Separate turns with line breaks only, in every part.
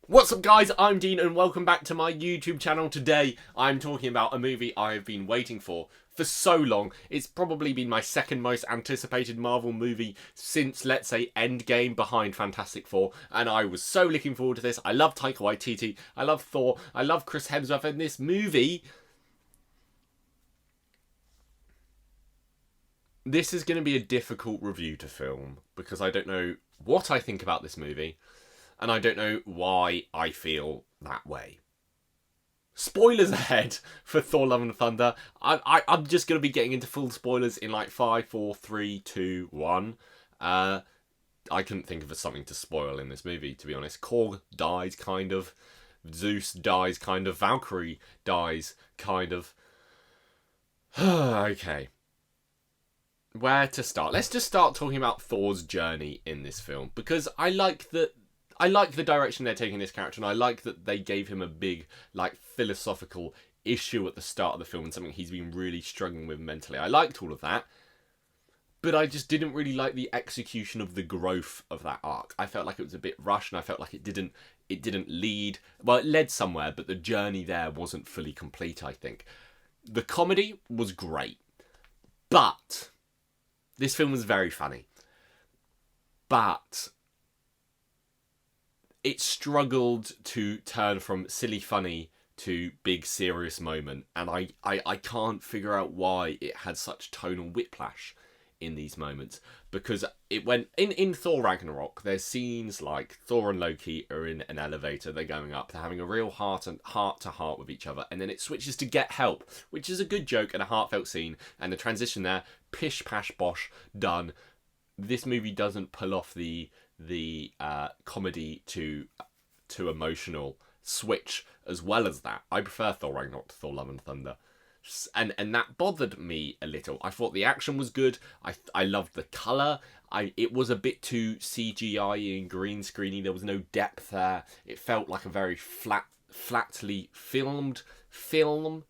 What's up guys, I'm Dean and welcome back to my YouTube channel. Today I'm talking about a movie I've been waiting for so long. It's probably been my second most anticipated Marvel movie since, let's say, Endgame, behind Fantastic Four, and I was so looking forward to this. I love Taika Waititi, I love Thor, I love Chris Hemsworth, and this movie... This is going to be a difficult review to film because I don't know what I think about this movie. And I don't know why I feel that way. Spoilers ahead for Thor Love and Thunder. I'm just going to be getting into full spoilers in like 5, 4, 3, 2, 1. I couldn't think of something to spoil in this movie, to be honest. Korg dies, kind of. Zeus dies, kind of. Valkyrie dies, kind of. Okay. Where to start? Let's just start talking about Thor's journey in this film. Because I like the direction they're taking this character, and I like that they gave him a big, like, philosophical issue at the start of the film and something he's been really struggling with mentally. I liked all of that, but I just didn't really like the execution of the growth of that arc. I felt like it was a bit rushed, and I felt like it didn't lead... Well, it led somewhere, but the journey there wasn't fully complete, I think. The comedy was great, but... This film was very funny. But... it struggled to turn from silly funny to big serious moment, and I can't figure out why it had such tonal whiplash in these moments, because it went in Thor Ragnarok. There's scenes like Thor and Loki are in an elevator, they're going up, they're having a real heart to heart with each other, and then it switches to Get Help, which is a good joke and a heartfelt scene, and the transition there, pish pash bosh, done. This movie doesn't pull off the comedy to emotional switch as well as that. I prefer Thor Ragnarok to Thor Love and Thunder, and that bothered me a little. I thought the action was good. I loved the colour. It was a bit too CGI and green screeny. There was no depth there. It felt like a very flatly filmed film.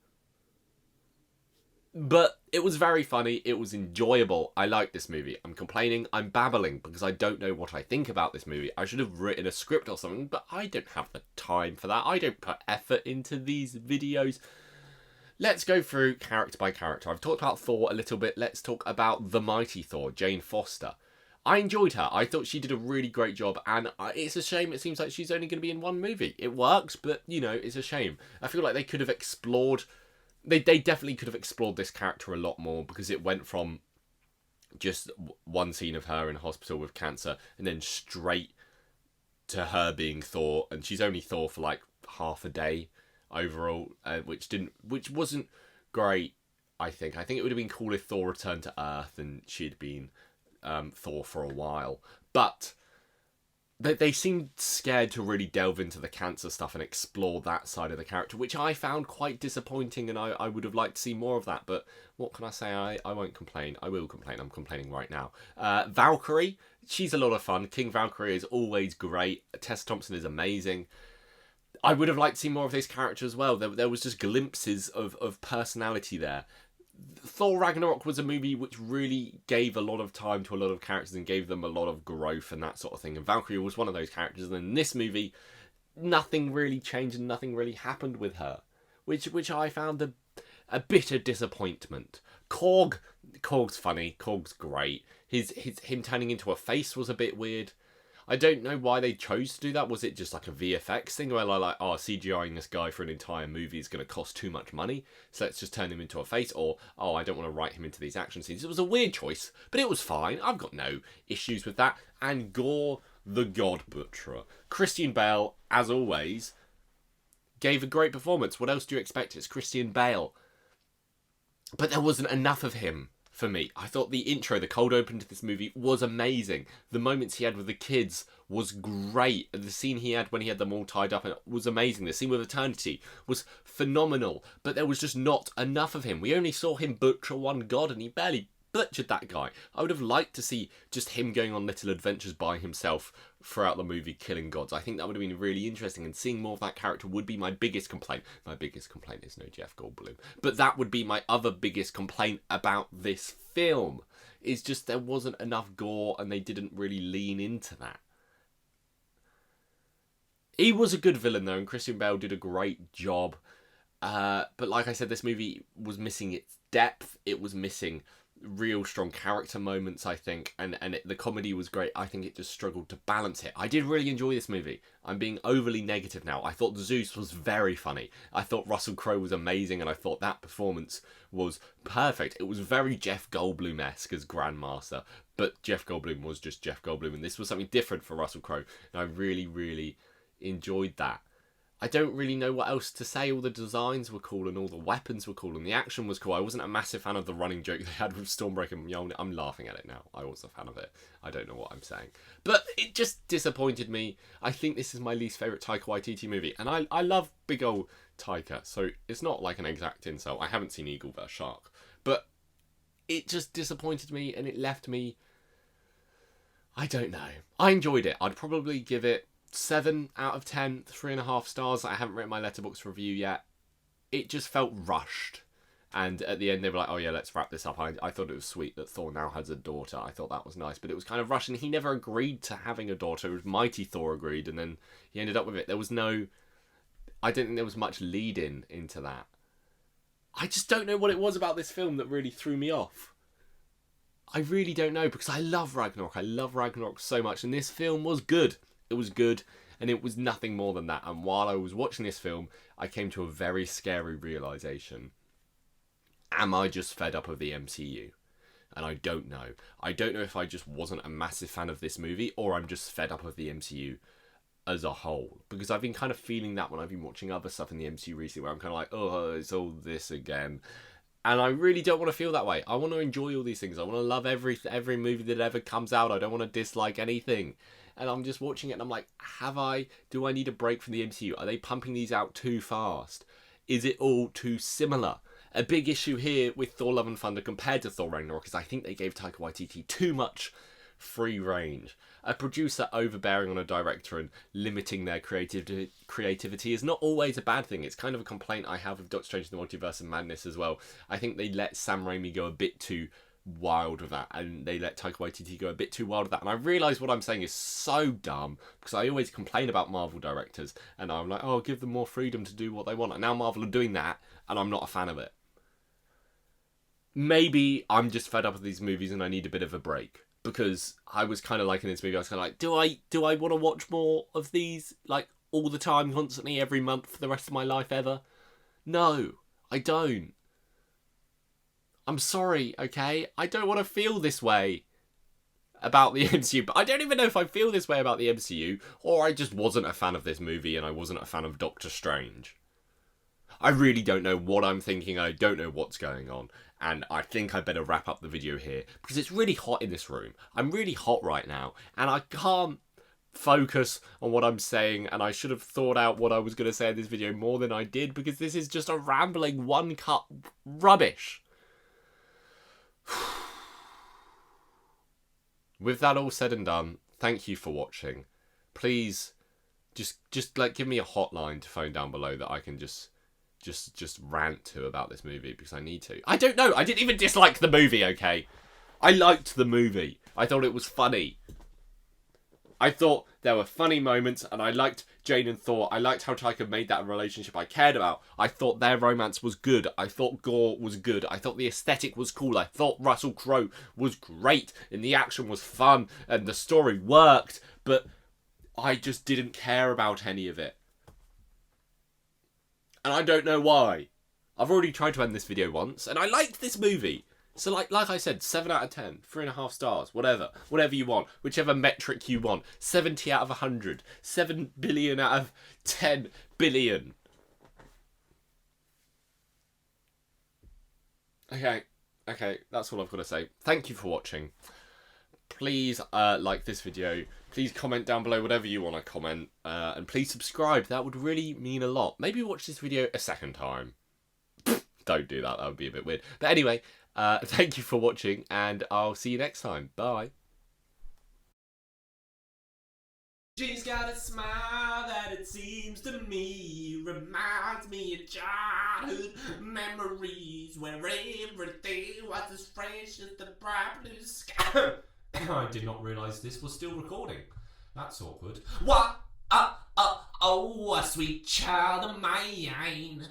But it was very funny, it was enjoyable, I liked this movie. I'm complaining, I'm babbling, because I don't know what I think about this movie. I should have written a script or something, but I don't have the time for that. I don't put effort into these videos. Let's go through character by character. I've talked about Thor a little bit, let's talk about the mighty Thor, Jane Foster. I enjoyed her, I thought she did a really great job, and it's a shame it seems like she's only going to be in one movie. It works, but, you know, it's a shame. I feel like they could have explored... They definitely could have explored this character a lot more, because it went from just one scene of her in hospital with cancer and then straight to her being Thor, and she's only Thor for like half a day overall, which wasn't great. I think it would have been cool if Thor returned to Earth and she'd been Thor for a while, but they seemed scared to really delve into the cancer stuff and explore that side of the character, which I found quite disappointing, and I would have liked to see more of that, but what can I say? I won't complain. I will complain. I'm complaining right now. Valkyrie, she's a lot of fun. King Valkyrie is always great. Tessa Thompson is amazing. I would have liked to see more of this character as well. There was just glimpses of personality there. Thor Ragnarok was a movie which really gave a lot of time to a lot of characters and gave them a lot of growth and that sort of thing. And Valkyrie was one of those characters. And in this movie, nothing really changed and nothing really happened with her, which I found a bitter disappointment. Korg's funny. Korg's great. Him turning into a face was a bit weird. I don't know why they chose to do that. Was it just like a VFX thing where like, oh, CGIing this guy for an entire movie is going to cost too much money, so let's just turn him into a face? Or, oh, I don't want to write him into these action scenes. It was a weird choice, but it was fine. I've got no issues with that. And Gore, the God Butcher. Christian Bale, as always, gave a great performance. What else do you expect? It's Christian Bale. But there wasn't enough of him. For me, I thought the intro, the cold open to this movie was amazing. The moments he had with the kids was great. The scene he had when he had them all tied up was amazing. The scene with Eternity was phenomenal. But there was just not enough of him. We only saw him butcher one god, and he barely butchered that guy. I would have liked to see just him going on little adventures by himself throughout the movie, killing gods. I think that would have been really interesting, and seeing more of that character would be my biggest complaint. My biggest complaint is no Jeff Goldblum, but that would be my other biggest complaint about this film, is just there wasn't enough gore and they didn't really lean into that. He was a good villain though, and Christian Bale did a great job. But like I said, this movie was missing its depth. It was missing real strong character moments, I think, and the comedy was great. I think it just struggled to balance it. I did really enjoy this movie. I'm being overly negative now. I thought Zeus was very funny. I thought Russell Crowe was amazing, and I thought that performance was perfect. It was very Jeff Goldblum-esque as Grandmaster, but Jeff Goldblum was just Jeff Goldblum, and this was something different for Russell Crowe, and I really, really enjoyed that. I don't really know what else to say. All the designs were cool and all the weapons were cool and the action was cool. I wasn't a massive fan of the running joke they had with Stormbreaker and Mjolnir. I'm laughing at it now. I was a fan of it. I don't know what I'm saying. But it just disappointed me. I think this is my least favourite Taika Waititi movie. And I love big ol' Taika, so it's not like an exact insult. I haven't seen Eagle vs. Shark. But it just disappointed me and it left me... I don't know. I enjoyed it. I'd probably give it 7 out of 10, 3.5 stars. I haven't written my Letterboxd review yet. It just felt rushed. And at the end, they were like, oh yeah, let's wrap this up. I thought it was sweet that Thor now has a daughter. I thought that was nice. But it was kind of rushed, and he never agreed to having a daughter. It was Mighty Thor agreed, and then he ended up with it. There was no... I didn't think there was much lead-in into that. I just don't know what it was about this film that really threw me off. I really don't know, because I love Ragnarok. I love Ragnarok so much, and this film was good. It was good, and it was nothing more than that. And while I was watching this film, I came to a very scary realisation. Am I just fed up of the MCU? And I don't know. I don't know if I just wasn't a massive fan of this movie, or I'm just fed up of the MCU as a whole. Because I've been kind of feeling that when I've been watching other stuff in the MCU recently, where I'm kind of like, oh, it's all this again. And I really don't want to feel that way. I want to enjoy all these things. I want to love every movie that ever comes out. I don't want to dislike anything. And I'm just watching it and I'm like, do I need a break from the MCU? Are they pumping these out too fast? Is it all too similar? A big issue here with Thor Love and Thunder compared to Thor Ragnarok is I think they gave Taika Waititi too much free range. A producer overbearing on a director and limiting their creativity is not always a bad thing. It's kind of a complaint I have with Doctor Strange in the Multiverse of Madness as well. I think they let Sam Raimi go a bit too wild with that, and they let Taika Waititi go a bit too wild with that, and I realise what I'm saying is so dumb, because I always complain about Marvel directors, and I'm like, oh, give them more freedom to do what they want, and now Marvel are doing that, and I'm not a fan of it. Maybe I'm just fed up with these movies and I need a bit of a break, because I was kind of like in this movie, I was kind of like, do I want to watch more of these, like, all the time, constantly, every month, for the rest of my life ever? No, I don't. I'm sorry, okay? I don't want to feel this way about the MCU, but I don't even know if I feel this way about the MCU, or I just wasn't a fan of this movie and I wasn't a fan of Doctor Strange. I really don't know what I'm thinking, I don't know what's going on, and I think I better wrap up the video here, because it's really hot in this room. I'm really hot right now, and I can't focus on what I'm saying, and I should have thought out what I was going to say in this video more than I did, because this is just a rambling one-cut rubbish. With that all said and done, thank you for watching. Please, just like give me a hotline to phone down below that I can just rant to about this movie, because I need to. I don't know. I didn't even dislike the movie, okay? I liked the movie. I thought it was funny. I thought there were funny moments, and I liked Jane and Thor. I liked how Taika made that a relationship I cared about. I thought their romance was good. I thought Gore was good. I thought the aesthetic was cool. I thought Russell Crowe was great, and the action was fun, and the story worked, but I just didn't care about any of it. And I don't know why. I've already tried to end this video once, and I liked this movie. So like I said, 7 out of 10, 3.5 stars, whatever you want, whichever metric you want. 70 out of 100, 7 billion out of 10 billion. Okay, that's all I've got to say. Thank you for watching. Please like this video. Please comment down below whatever you want to comment. And please subscribe. That would really mean a lot. Maybe watch this video a second time. Don't do that. That would be a bit weird. But anyway, thank you for watching, and I'll see you next time. Bye. She's got a smile that it seems to me reminds me of childhood memories where everything was as fresh as the bright blue sky. I did not realise this was still recording. That's awkward. What?
Oh, a sweet child of mine.